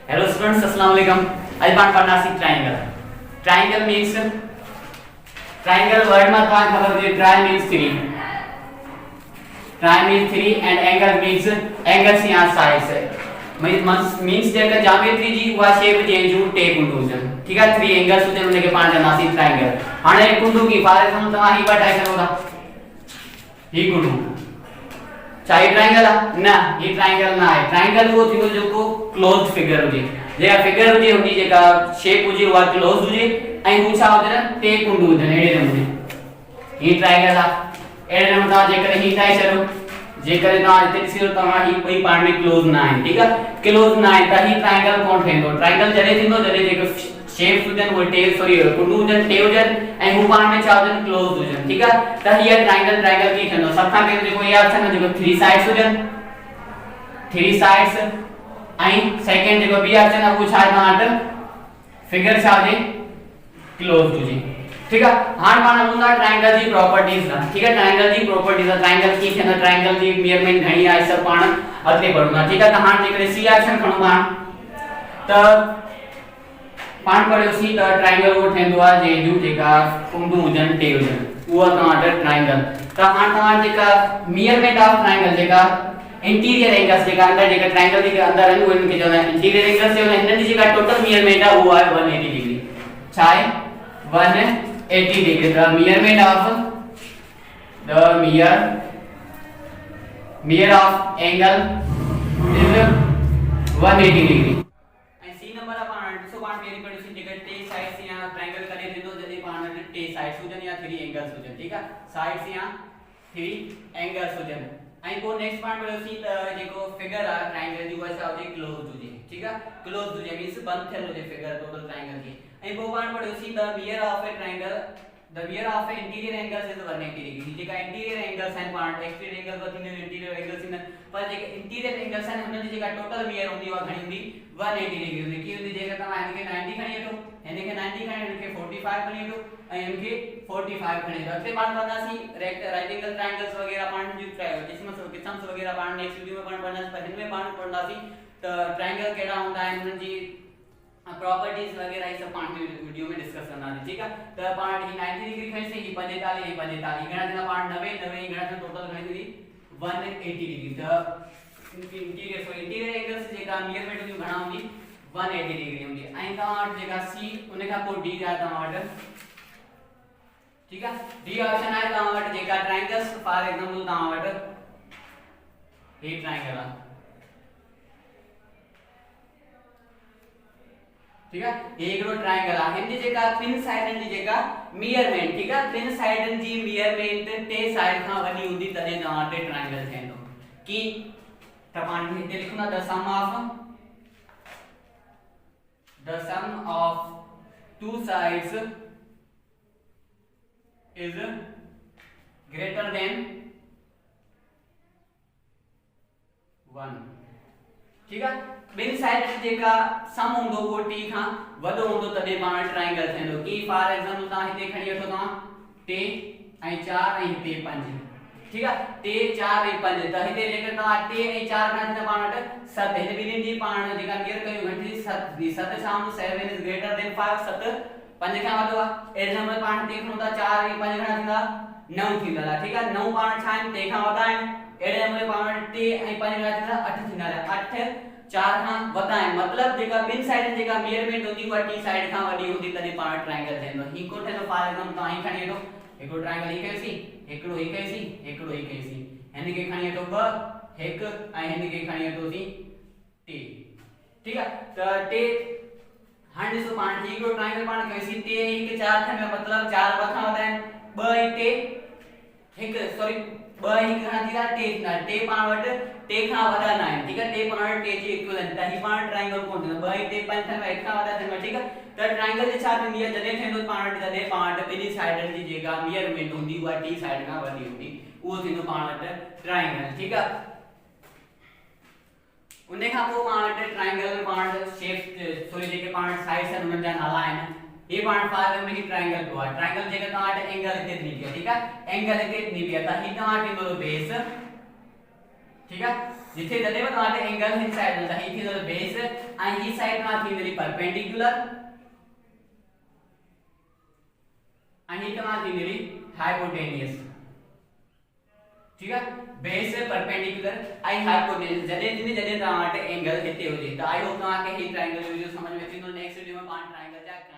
Hello students, अस्सलाम वालेकुम। आज पाठ पढ़ना सी triangle. Triangle means triangle word में था खबर दे tri means 3। Tri means 3 and angle means angles या साइड्स है। मींस जेका ज्योमेट्री जी हुआ शेप जे जो टेप उंडूजन। ठीक है, 3 एंगल्स होते हैं उनके पांच जना सी ट्रायंगल। हाने कुंडू की फार हम तमा ही बटाई करोगा। ही कुंडू चाहे ट्रायंगल ना, ये ट्रायंगल ना है। ट्रायंगल वो थी जो को क्लोज्ड फिगर हो जे जेका फिगर हो जे होती जेका शेप हो जे वो क्लोज्ड हो जे आई पूछा होते ना टेप कुंडू होते एड़े नमूने ये ट्रायंगल आ एड़े नमूने ता जेकर ही टाई चलो जेकर ता इते सिर तमा ही कोई पार्ट में क्लोज ना है। ठीक है, क्लोज ना है ता ही ट्रायंगल कोन थेंदो। ट्रायंगल जरे थींदो जरे जेको शेप हुजन वो tape sorry Kundu Heusen tape Heusen ऐं हू पाण में छा हुजन क्लोज हुजन। ठीक है, त हीअ ट्रायंगल की थींदो सब खां पहिरियों जेको याद रखना जेको 3 साइड्स हुजन 3 साइड्स ऐं सेकंड जेको बी ऑप्शन है वो छा तव्हां वटि फिगर छा हुजे क्लोज हुजे। ठीक है, हाणे पाण हूंदा ट्रायंगल जी प्रॉपर्टीज ना। ठीक है, ट्रायंगल जी प्रॉपर्टीज ट्रायंगल की थींदा ट्रायंगल जी मेजरमेंट घणी आहे सब पाण अॻिते पढ़ूंगा। ठीक है, त हाणे जेकॾहिं सी ऑप्शन खणूं पाण त पाण पढ़ियोसीं त ट्रायंगल वो ठहंदो आहे जे जूं जेका कुंडू हुजन टे हुजन उहा तव्हां वटि ट्रायंगल। त हाणे तव्हां जेका मेजरमेंट ऑफ ट्रायंगल जेका इंटीरियर एंगल्स जेका अंदर जेका ट्रायंगल जे अंदर आहिनि उन्हनि खे चवंदा आहिनि इंटीरियर एंगल्स। चवंदा आहिनि हिननि जी जेका टोटल मेजरमेंट आहे उहा आहे 180 डिग्री। छा आहे 180 degree. The measurement of angle is 180 degree. Sides या ट्रायंगल करे दिनो जदे पाण टे साइड्स हुजन या 3 एंगल्स हुजन। ठीक है, साइड्स या 3 एंगल्स हुजन। आई को नेक्स्ट पार्ट पढ़ोसी त जेको फिगर आ ट्रायंगल जी वैसा होजे क्लोज हुजे। ठीक है, क्लोज हुजे मींस बंद थियल हुजे फिगर टोटल ट्रायंगल जी। आई को पार्ट पढ़ोसी the mirror of a triangle the mirror of a interior angles is 180 degree. जेका इंटीरियर एंगल्स हैं part exterior angle within interior angles in पर जेके इंटीरियर एंगल्स हैं उनजी जेका टोटल मिरर हुंदी वा घणी हुंदी 180 डिग्री हुंदी। की हुंदी जेका तमा इनके 90 खणी वठो इनके 90 खणी इनके 45 खणी वठो ऐं इनके 45 खणी वठो। अॻिते पाण पढ़ंदासीं राइट एंगल ट्रायंगल्स वगैरह पाण जी किस्मस वगैरह पाण नेक्स्ट वीडियो में पाण पढ़ंदासीं। पर इनमें पाण पढ़ंदासीं त ट्रायंगल केड़ा हुंदा आहिनि उनन जी प्रॉपर्टीज वगैरह ये सब पाण वीडियो में डिस्कस करना है। ठीक है, तो पाण ही 90 डिग्री खणी से ही 45 ही 45 गणा देना पाण 90 90 गणा से टोटल घणी थी 180 डिग्री। द इंटीरियर एंगल्स जेका मेजरमेंट हुंदी घणा हुंदी 180 डिग्री हुंदी। ऐं तव्हां वटि जेका सी उन खां पोइ डी आहे तव्हां वटि। ठीक है, डी ऑप्शन आहे तव्हां वटि जेका ट्रायंगल्स फॉर एग्जांपल तव्हां वटि हे ट्रायंगल आहे। ठीक है, एकड़ो ट्रायंगल आ हिंदी जेका तीन साइडन जी जेका मेजरमेंट। ठीक है, तीन साइडन जी मेजरमेंट टे साइड खां वडी हुंदी तने तव्हां टे ट्रायंगल थेंदो। की त पाण हिते लिखना the sum of two sides is greater than 1। ठीक है, बिन साइड जेका सम हुंदो वो टी खां वडो हुंदो तडे पाण ट्रायंगल थेंदो। की फॉर एग्जांपल ता हिते खणी वठो ता टे ऐं 4 ऐं हिते 5। ठीक है, टे 4 ऐं 5 त हिते जेकर ता टे ऐं 4 खां थींदा पाण वटि 7 हिन बिनिन जी पाण जेका क्लियर कयूं घंटी 7 दी 7 छा हुंदो 7 इज ग्रेटर देन 5 7 5 खां वडो आहे। एग्जांपल पाण देखणो ता 4 ऐं 5 घणा थींदा 9 थींदा। ठीक है, 9 पाण छा आहिनि टे खां वडा आहिनि। एड़े नमूने पाण टे ऐं 5 घणा थींदा 8 थींदा 8 4 खां वडा आहिनि। मतलब जेका बिन साइड जेका मेजरमेंट हुंदी उहा टी साइड खां वडी हुंदी तडे पाण ट्रायंगल थेंदो। ही को ठेंदो फॉर एग्जांपल ता ही खणी वठो हिकड़ो ट्रायंगल ही कयोसी हिकड़ो ही कयोसी हिकड़ो ही कयोसी हिन के खणी वठो 2 1 ऐं हिन के खणी वठोसी टे। ठीक है, त टे हाणे ॾिसो पाण हिकड़ो ट्रायंगल पाण कयोसी टे 1 4 थे मतलब 4 ॿ खां वडा आहिनि 2 ऐं टे 1 सॉरी 2 ऐं घणा थींदा टे थींदा। टे पाण वटि टे खां वडा न आहिनि। ठीक है, टे पाण वटि टे जी इक्विवेलेंट त ही पाण ट्रायंगल कोन थींदो 2 ऐं टे 5 थे 1 खां वडा थे। ठीक है, त ट्रायंगल जे छा थींदी आहे जॾहिं थींदो पाण वटि जॾहिं पाण वटि ॿिन्ही साइडनि जी जेका मेजरमेंट हूंदी उहा टी साइड खां वडी हूंदी उहो थींदो पाण वटि ट्रायंगल। ठीक है, उन खां पोइ पाण वटि ट्रायंगल पाण शेप सॉरी जेके पाण साइड्स आहिनि उन्हनि जा नाला आहिनि। ये पाण फाइल में ही ट्रायंगल को है। ट्रायंगल जेका तव्हां वटि एंगल हिते ॾिनी पई। ठीक है, एंगल हिते ॾिनी पई त ही तव्हां वटि ईंदो बेस। ठीक है, जिथे जॾहिं बि तव्हां वटि एंगल हिन साइड त ही थींदो बेस आणि ही साइड मा थींदली परपेंडिक्युलर आणि ही मा थींदली हाइपोटेन्यूस ठीक है बेस से परपेंडिकुलर आई हाइपोटेन्यूस जदे तमाटे एंगल केते हो जे तो आई होप तमा के ही ट्रायंगल वीडियो समझ में थी तो नेक्स्ट वीडियो में पांच ट्रायंगल जा